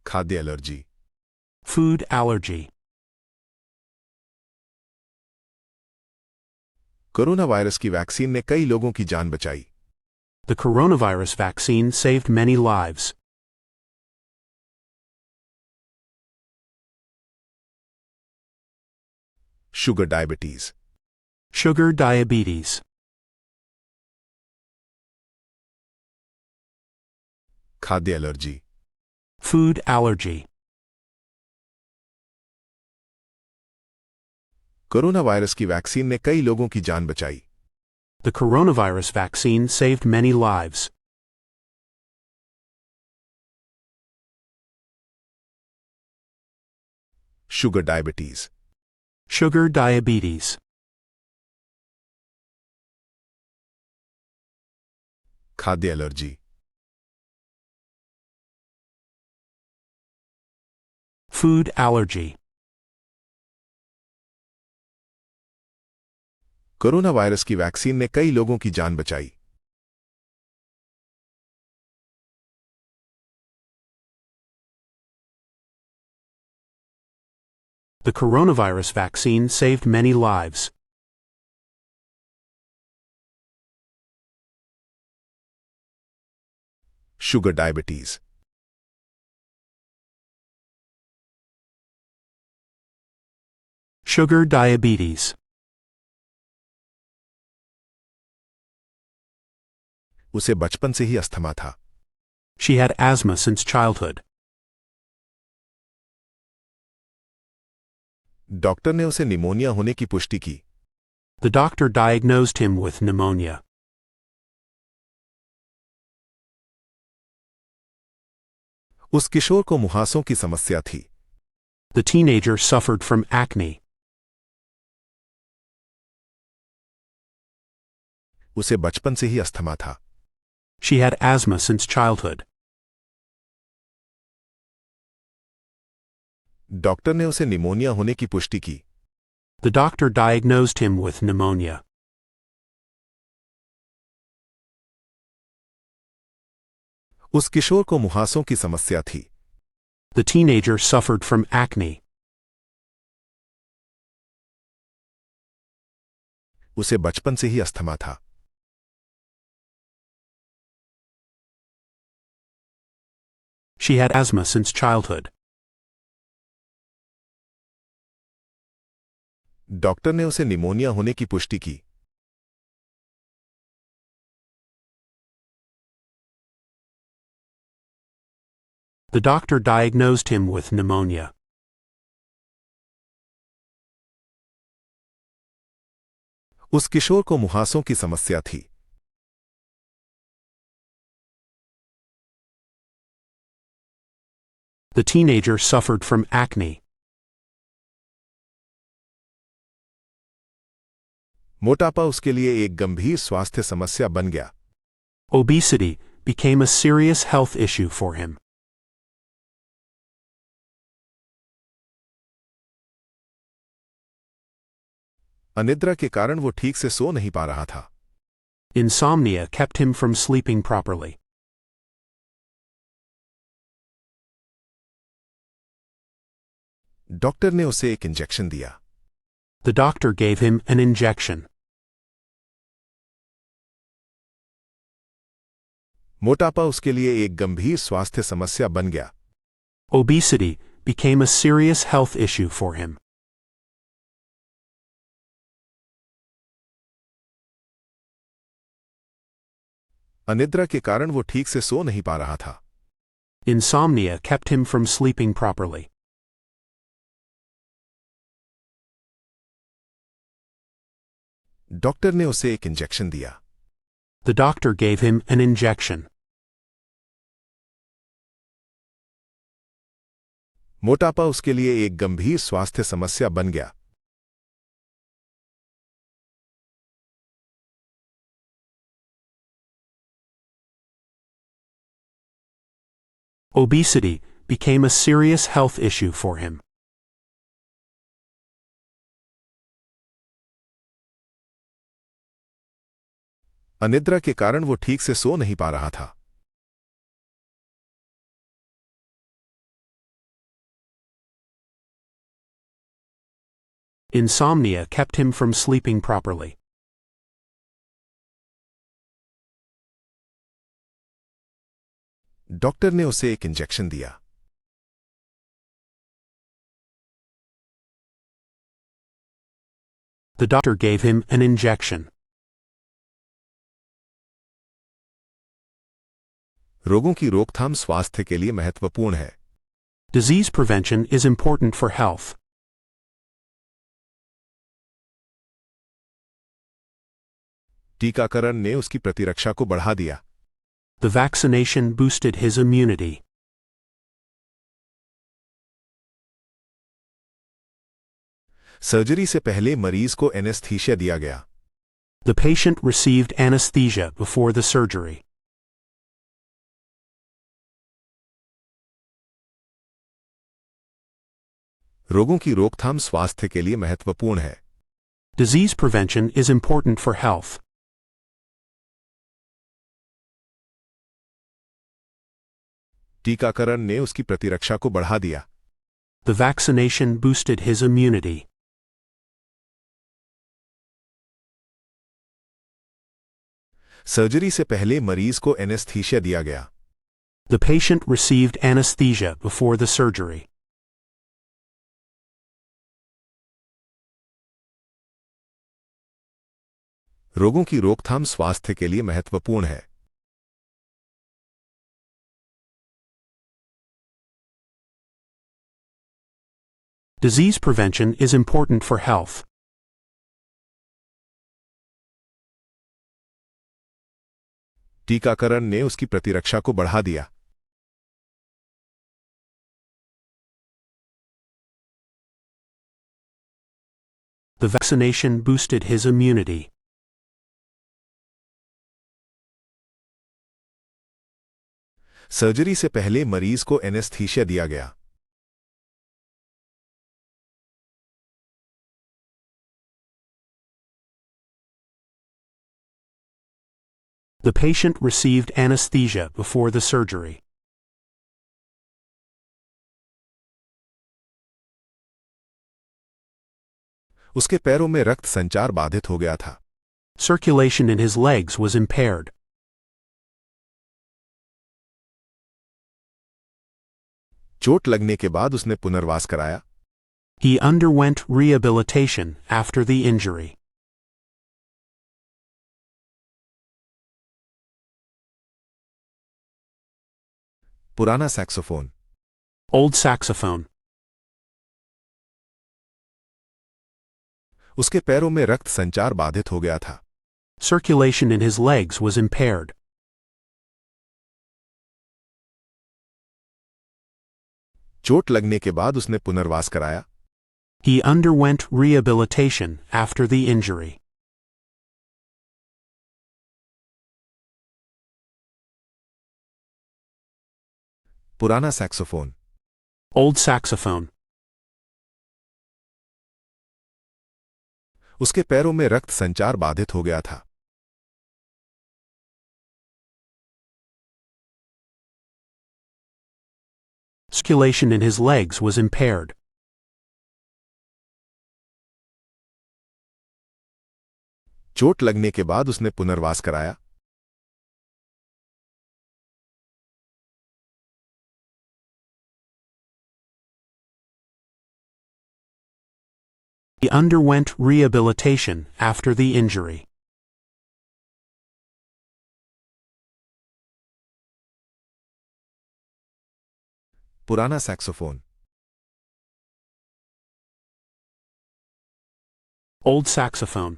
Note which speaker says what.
Speaker 1: खाद्य allergy.
Speaker 2: Food allergy.
Speaker 1: Corona virus की vaccine ने कई लोगों की जान बचाई।
Speaker 2: The coronavirus vaccine saved many lives.
Speaker 1: Sugar diabetes.
Speaker 2: Sugar diabetes.
Speaker 1: खाद्य allergy.
Speaker 2: Food allergy.
Speaker 1: Corona virus की वैक्सीन ने कई लोगों की जान बचाई।
Speaker 2: The coronavirus vaccine saved many lives.
Speaker 1: Sugar diabetes.
Speaker 2: Sugar diabetes.
Speaker 1: खाद्य allergy.
Speaker 2: Food allergy.
Speaker 1: Corona virus की वैक्सीन ने कई लोगों की जान बचाई।
Speaker 2: The coronavirus vaccine saved many lives.
Speaker 1: Sugar diabetes.
Speaker 2: Sugar diabetes.
Speaker 1: उसे बचपन से ही अस्थमा था।
Speaker 2: She had asthma since childhood.
Speaker 1: Doctor ने उसे निमोनिया होने की पुष्टि की।
Speaker 2: The doctor diagnosed him with pneumonia.
Speaker 1: उस किशोर को मुहासों की समस्या थी।
Speaker 2: The teenager suffered from acne.
Speaker 1: उसे बचपन से ही अस्थमा था।
Speaker 2: She had asthma since childhood.
Speaker 1: Doctor ने उसे निमोनिया होने की पुष्टि की।
Speaker 2: The doctor diagnosed him with pneumonia.
Speaker 1: उस किशोर को मुहासों की समस्या थी।
Speaker 2: The teenager suffered from acne.
Speaker 1: उसे बचपन से ही अस्थमा था।
Speaker 2: She had asthma since childhood.
Speaker 1: Doctor ने उसे निमोनिया होने की पुष्टि की।
Speaker 2: The doctor diagnosed him with pneumonia.
Speaker 1: उस किशोर को मुहासों की समस्या थी।
Speaker 2: The teenager suffered from acne.
Speaker 1: मोटापा उसके लिए एक गंभीर स्वास्थ्य समस्या बन गया।
Speaker 2: Obesity became a serious health issue for him.
Speaker 1: अनिद्रा के कारण वो ठीक से सो नहीं पा रहा था।
Speaker 2: Insomnia kept him from sleeping properly.
Speaker 1: Doctor ने उसे एक इंजेक्शन दिया।
Speaker 2: The doctor gave him an injection.
Speaker 1: मोटापा उसके लिए एक गंभीर स्वास्थ्य समस्या बन गया।
Speaker 2: Obesity became a serious health issue for him.
Speaker 1: अनिद्रा के कारण वो ठीक से सो नहीं पा रहा था।
Speaker 2: Insomnia kept him from sleeping properly.
Speaker 1: Doctor ने उसे एक इंजेक्शन दिया।
Speaker 2: The doctor gave him an injection.
Speaker 1: मोटापा उसके लिए एक गंभीर स्वास्थ्य समस्या बन गया।
Speaker 2: Obesity became a serious health issue for him.
Speaker 1: अनिद्रा के कारण वो ठीक से सो नहीं पा रहा था।
Speaker 2: Insomnia kept him from sleeping properly.
Speaker 1: Doctor ने उसे एक इंजेक्शन दिया।
Speaker 2: The doctor gave him an injection.
Speaker 1: रोगों की रोकथाम स्वास्थ्य के लिए महत्वपूर्ण है।
Speaker 2: Disease prevention is important for health.
Speaker 1: टीकाकरण ने उसकी प्रतिरक्षा को बढ़ा दिया।
Speaker 2: The vaccination boosted his immunity.
Speaker 1: Surgery से पहले मरीज को एनेस्थीसिया दिया गया।
Speaker 2: The patient received anesthesia before the surgery.
Speaker 1: रोगों की रोकथाम स्वास्थ्य के लिए महत्वपूर्ण है।
Speaker 2: Disease prevention is important for health.
Speaker 1: टीकाकरण ने उसकी प्रतिरक्षा को बढ़ा दिया।
Speaker 2: The vaccination boosted his immunity.
Speaker 1: Surgery से पहले मरीज को एनेस्थीसिया दिया गया।
Speaker 2: The patient received anesthesia before the surgery.
Speaker 1: रोगों की रोकथाम स्वास्थ्य के लिए महत्वपूर्ण है।
Speaker 2: Disease prevention is important for health.
Speaker 1: टीकाकरण ने उसकी प्रतिरक्षा को बढ़ा दिया।
Speaker 2: The vaccination boosted his immunity.
Speaker 1: Surgery से पहले मरीज को एनेस्थीसिया दिया गया।
Speaker 2: The patient received anesthesia before the surgery.
Speaker 1: उसके पैरों में रक्त संचार बाधित हो गया था।
Speaker 2: Circulation in his legs was impaired.
Speaker 1: चोट लगने के बाद उसने पुनर्वास कराया।
Speaker 2: He underwent rehabilitation after the injury.
Speaker 1: पुराना सैक्सोफोन।
Speaker 2: Old saxophone.
Speaker 1: उसके पैरों में रक्त संचार बाधित हो गया था।
Speaker 2: Circulation in his legs was impaired.
Speaker 1: चोट लगने के बाद उसने पुनर्वास कराया।
Speaker 2: He underwent rehabilitation after the injury.
Speaker 1: पुराना सैक्सोफोन।
Speaker 2: Old saxophone.
Speaker 1: उसके पैरों में रक्त संचार बाधित हो गया था।
Speaker 2: Circulation in his legs was impaired.
Speaker 1: चोट लगने के बाद उसने पुनर्वास कराया।
Speaker 2: He underwent rehabilitation after the injury.
Speaker 1: पुराना सैक्सोफोन।
Speaker 2: Old saxophone.